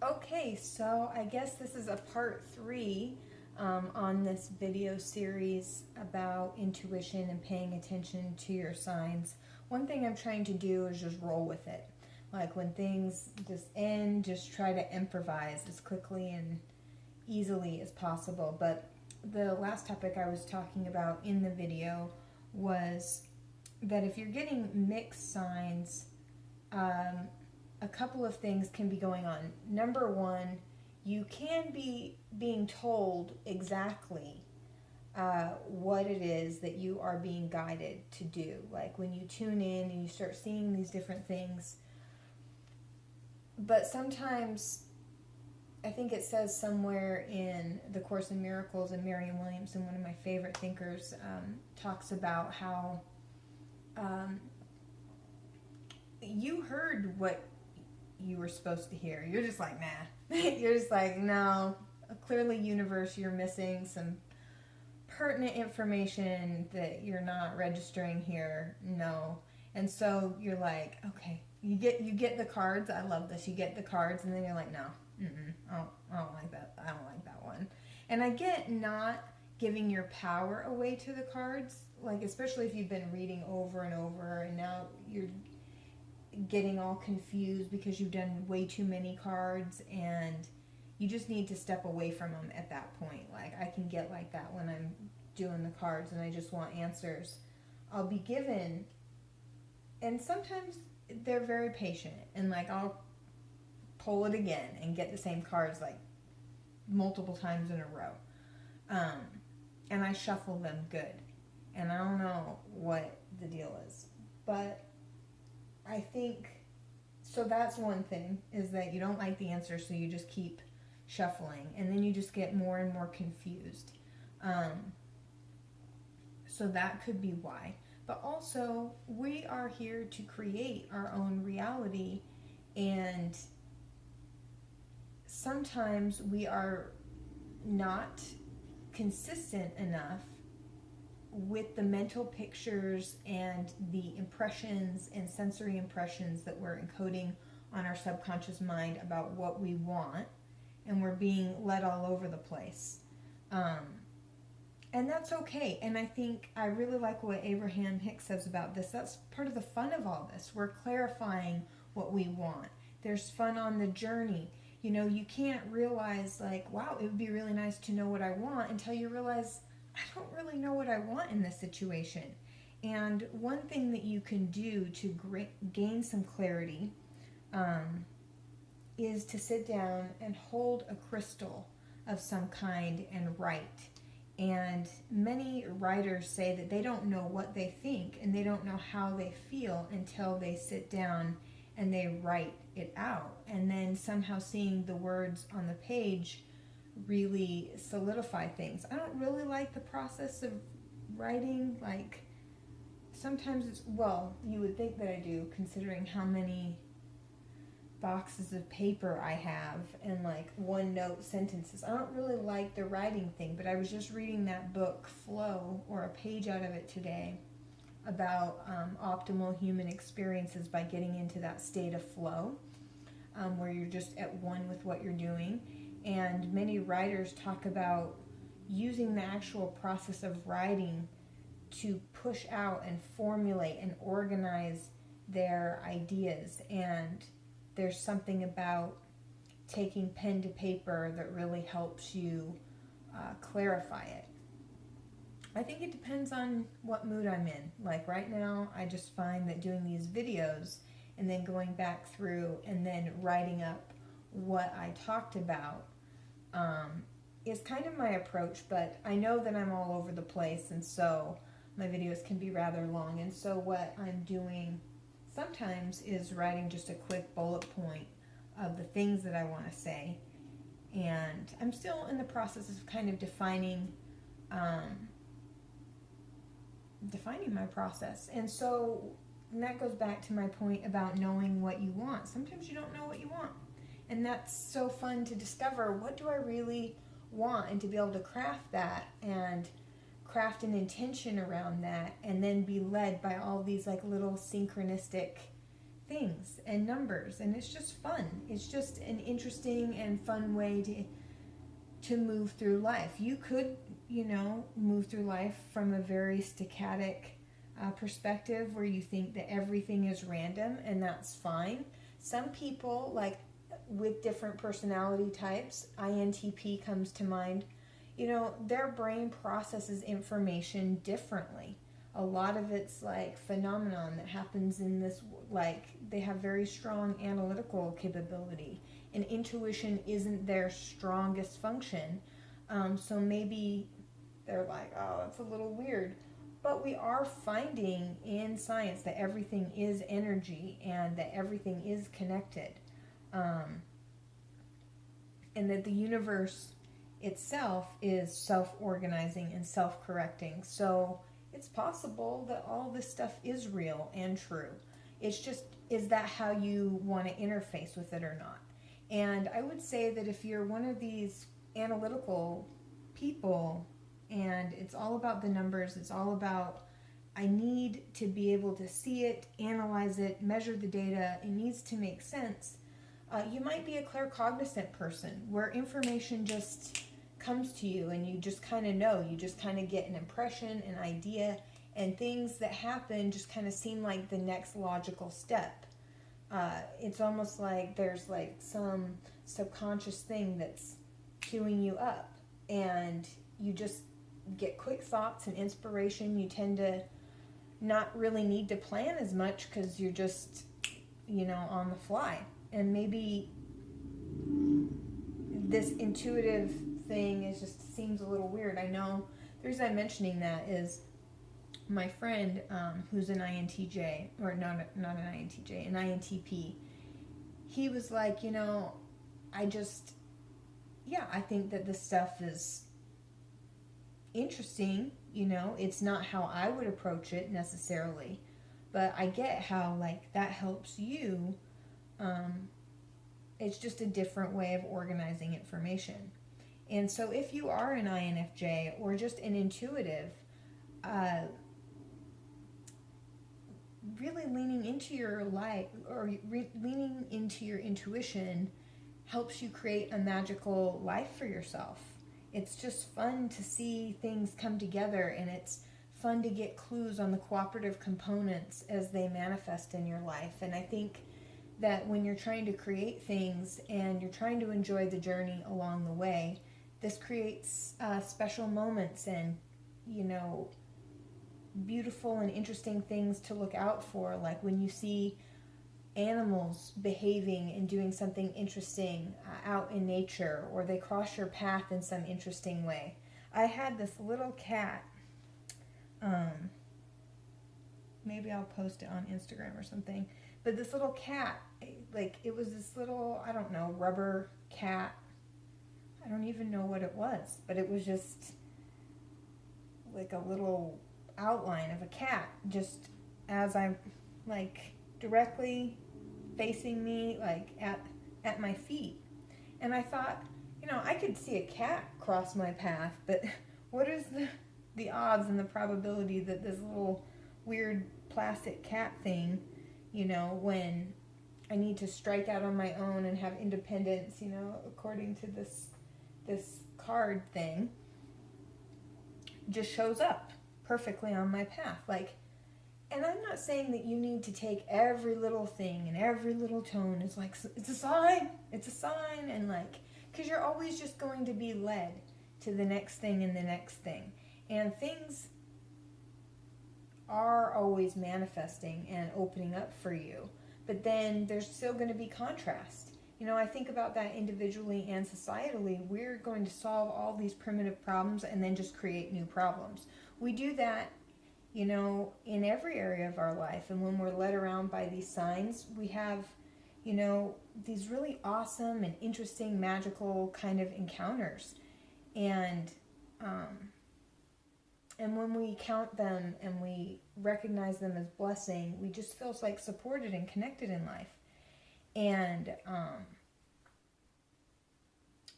Okay, so I guess this is a part 3 on this video series about intuition and paying attention to your signs. One thing I'm trying to do is just roll with it. Like when things just end, just try to improvise as quickly and easily as possible. But the last topic I was talking about in the video was that if you're getting mixed signs, a couple of things can be going on. Number one, you can be being told exactly what it is that you are being guided to do. Like when you tune in and you start seeing these different things. But sometimes, I think it says somewhere in the Course in Miracles, and Marianne Williamson, one of my favorite thinkers, talks about how you heard what you were supposed to hear. You're just like, nah. You're just like, no. Clearly, universe, you're missing some pertinent information that you're not registering here. No. And so you're like, okay. You get the cards. I love this. You get the cards, and then you're like, no. I don't like that. I don't like that one. And I get not giving your power away to the cards, like especially if you've been reading over and over, and now you're getting all confused because you've done way too many cards, and you just need to step away from them at that point. Like I can get like that when I'm doing the cards and I just want answers. I'll be given, and sometimes they're very patient, and like I'll pull it again and get the same cards like multiple times in a row, and I shuffle them good, and I don't know what the deal is, but I think, so that's one thing, is that you don't like the answer, so you just keep shuffling, and then you just get more and more confused. So that could be why. But also, we are here to create our own reality, and sometimes we are not consistent enough with the mental pictures and the impressions and sensory impressions that we're encoding on our subconscious mind about what we want, and we're being led all over the place. And that's okay. And I think I really like what Abraham Hicks says about this. That's part of the fun of all this. We're clarifying what we want. There's fun on the journey. You know, you can't realize like, wow, it would be really nice to know what I want until you realize I don't really know what I want in this situation. And one thing that you can do to gain some clarity is to sit down and hold a crystal of some kind and write. And many writers say that they don't know what they think and they don't know how they feel until they sit down and they write it out. And then somehow seeing the words on the page really solidify things. I don't really like the process of writing. Like sometimes it's, well, you would think that I do, considering how many boxes of paper I have and like one note sentences. I don't really like the writing thing, but I was just reading that book Flow, or a page out of it today, about optimal human experiences by getting into that state of flow, where you're just at one with what you're doing. And many writers talk about using the actual process of writing to push out and formulate and organize their ideas. And there's something about taking pen to paper that really helps you clarify it. I think it depends on what mood I'm in. Like right now, I just find that doing these videos and then going back through and then writing up what I talked about is kind of my approach, but I know that I'm all over the place, and so my videos can be rather long. And so what I'm doing sometimes is writing just a quick bullet point of the things that I want to say. And I'm still in the process of kind of defining my process. And so that goes back to my point about knowing what you want. Sometimes you don't know what you want. And that's so fun to discover, what do I really want, and to be able to craft that and craft an intention around that, and then be led by all these like little synchronistic things and numbers, and it's just fun. It's just an interesting and fun way to move through life. You could, move through life from a very static perspective where you think that everything is random, and that's fine. Some people, like with different personality types, INTP comes to mind, their brain processes information differently. A lot of it's like phenomenon that happens in this, like they have very strong analytical capability, and intuition isn't their strongest function. So maybe they're like, oh, that's a little weird. But we are finding in science that everything is energy and that everything is connected. And that the universe itself is self-organizing and self-correcting. So it's possible that all this stuff is real and true. It's just, is that how you want to interface with it or not? And I would say that if you're one of these analytical people and it's all about the numbers, it's all about, I need to be able to see it, analyze it, measure the data, it needs to make sense. You might be a claircognizant person where information just comes to you and you just kind of know, you just kind of get an impression, an idea, and things that happen just kind of seem like the next logical step. It's almost like there's like some subconscious thing that's queuing you up, and you just get quick thoughts and inspiration. You tend to not really need to plan as much because you're just, on the fly. And maybe this intuitive thing just seems a little weird. I know the reason I'm mentioning that is my friend who's an INTJ, or not an INTJ, an INTP. He was like, I think that this stuff is interesting. It's not how I would approach it necessarily, but I get how like that helps you. It's just a different way of organizing information. And so if you are an INFJ or just an intuitive, really leaning into your life or leaning into your intuition helps you create a magical life for yourself. It's just fun to see things come together, and it's fun to get clues on the cooperative components as they manifest in your life. And I think that when you're trying to create things and you're trying to enjoy the journey along the way, this creates special moments and, beautiful and interesting things to look out for. Like when you see animals behaving and doing something interesting out in nature, or they cross your path in some interesting way. I had this little cat, maybe I'll post it on Instagram or something, but this little cat, like it was this little, I don't know, rubber cat. I don't even know what it was, but it was just like a little outline of a cat, just as I'm like directly facing me, like at my feet. And I thought, I could see a cat cross my path, but what is the odds and the probability that this little weird plastic cat thing, when I need to strike out on my own and have independence, according to this card thing, just shows up perfectly on my path. Like, and I'm not saying that you need to take every little thing and every little tone as like, it's a sign, and like, because you're always just going to be led to the next thing and the next thing. And things are always manifesting and opening up for you. But then there's still going to be contrast. I think about that individually and societally. We're going to solve all these primitive problems and then just create new problems. We do that, in every area of our life. And when we're led around by these signs, we have, these really awesome and interesting, magical kind of encounters. And when we count them and we recognize them as blessing, we just feel like supported and connected in life. And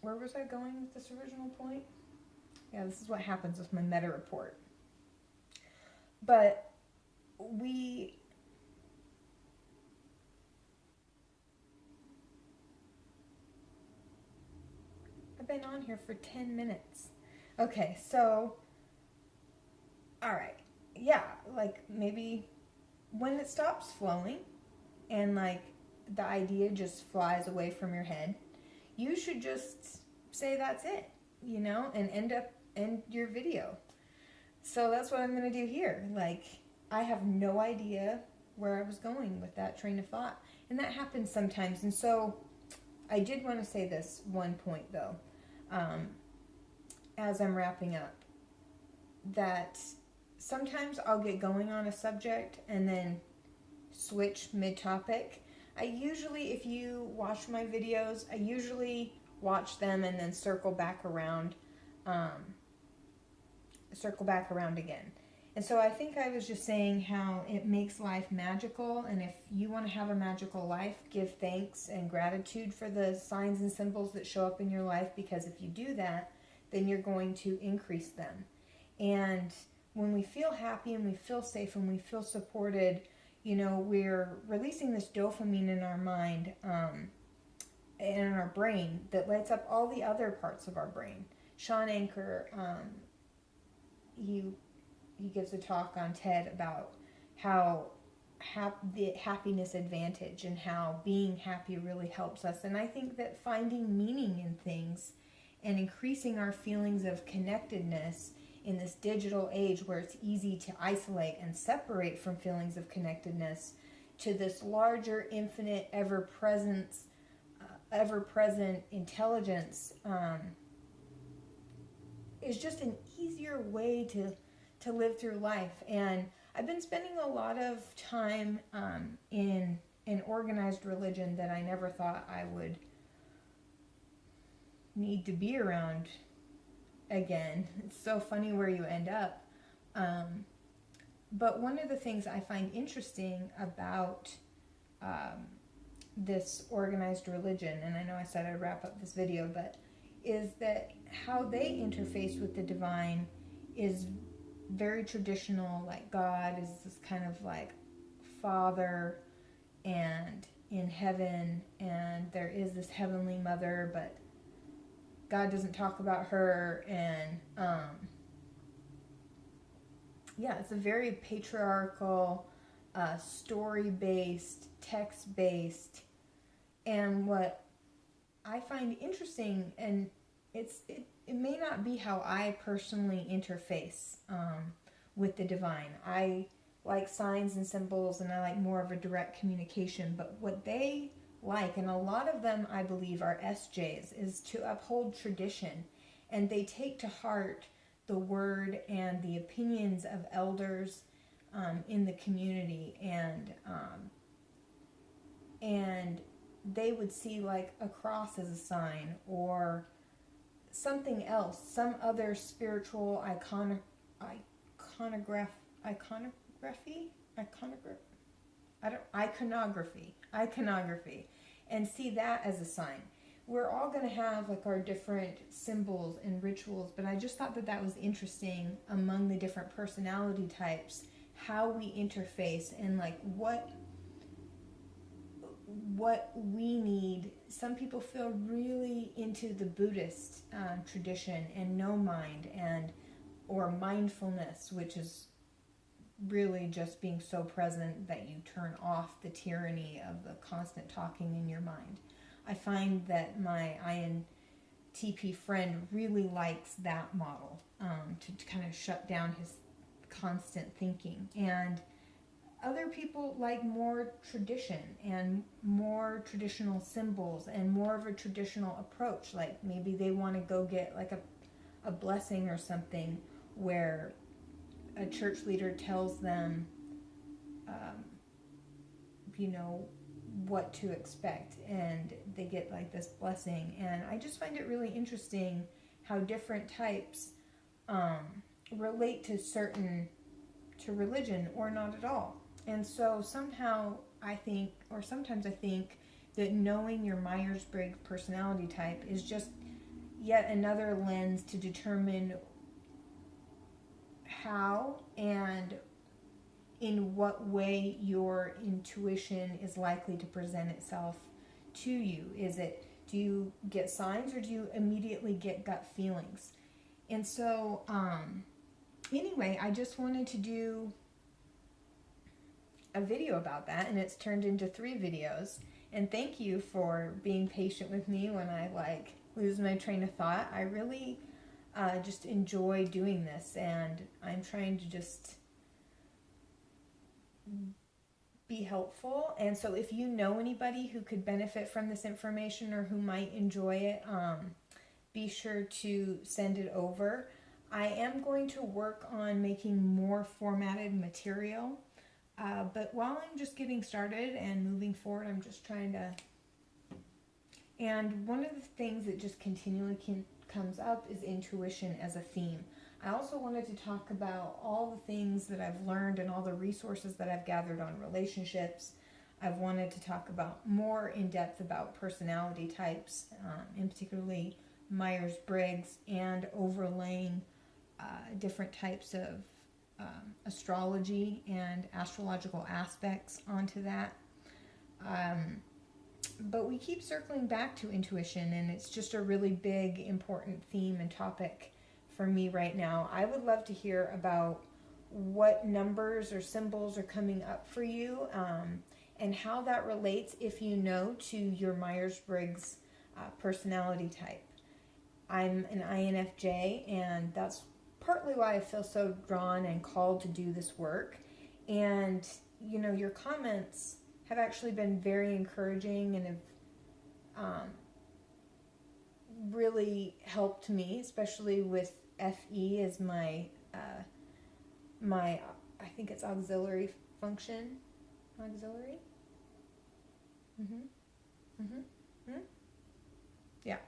where was I going with this original point? Yeah, this is what happens with my meta report. But we I've been on here for 10 minutes. Okay, so, all right. Yeah, like maybe when it stops flowing and like the idea just flies away from your head, you should just say that's it, and end your video. So that's what I'm going to do here. Like, I have no idea where I was going with that train of thought. And that happens sometimes. And so I did want to say this one point, though, as I'm wrapping up, that sometimes I'll get going on a subject and then switch mid-topic. If you watch my videos, I usually watch them and then circle back around again. And so I think I was just saying how it makes life magical, and if you want to have a magical life, give thanks and gratitude for the signs and symbols that show up in your life, because if you do that, then you're going to increase them. And when we feel happy and we feel safe and we feel supported, we're releasing this dopamine in our mind and in our brain that lights up all the other parts of our brain. Sean Anker, he gives a talk on TED about how the happiness advantage and how being happy really helps us. And I think that finding meaning in things and increasing our feelings of connectedness in this digital age where it's easy to isolate and separate from feelings of connectedness to this larger, infinite, ever-present intelligence is just an easier way to live through life. And I've been spending a lot of time in an organized religion that I never thought I would need to be around again. It's so funny where you end up. But one of the things I find interesting about this organized religion, and I know I said I'd wrap up this video, but is that how they interface with the divine is very traditional. Like, God is this kind of like father and in heaven, and there is this heavenly mother, but God doesn't talk about her. And it's a very patriarchal, story-based, text-based. And what I find interesting, and it may not be how I personally interface with the divine. I like signs and symbols, and I like more of a direct communication. But what they like, and a lot of them I believe are SJs, is to uphold tradition. And they take to heart the word and the opinions of elders in the community. And they would see like a cross as a sign, or something else, some other spiritual iconography, and see that as a sign. We're all going to have like our different symbols and rituals, but I just thought that was interesting among the different personality types, how we interface and like what we need. Some people feel really into the Buddhist tradition and no mind or mindfulness, which is really just being so present that you turn off the tyranny of the constant talking in your mind. I find that my INTP friend really likes that model to kind of shut down his constant thinking. And other people like more tradition and more traditional symbols and more of a traditional approach. Like maybe they want to go get like a blessing or something where a church leader tells them, what to expect, and they get like this blessing. And I just find it really interesting how different types relate to religion or not at all. And so somehow sometimes I think that knowing your Myers-Briggs personality type is just yet another lens to determine how and in what way your intuition is likely to present itself to you. Is it Do you get signs, or do you immediately get gut feelings? And so, anyway, I just wanted to do a video about that, and it's turned into 3 videos. And thank you for being patient with me when I lose my train of thought. I really just enjoy doing this, and I'm trying to just be helpful. And so if you know anybody who could benefit from this information or who might enjoy it, be sure to send it over. I am going to work on making more formatted material, but while I'm just getting started and moving forward, I'm just trying to. And one of the things that just continually comes up is intuition as a theme. I also wanted to talk about all the things that I've learned and all the resources that I've gathered on relationships. I've wanted to talk about more in depth about personality types, and particularly Myers-Briggs, and overlaying different types of astrology and astrological aspects onto that. But we keep circling back to intuition, and it's just a really big, important theme and topic for me right now. I would love to hear about what numbers or symbols are coming up for you, and how that relates, if you know, to your Myers-Briggs personality type. I'm an INFJ, and that's partly why I feel so drawn and called to do this work. And, you know, your comments have actually been very encouraging and have really helped me, especially with FE as my I think it's auxiliary function. Auxiliary? Yeah.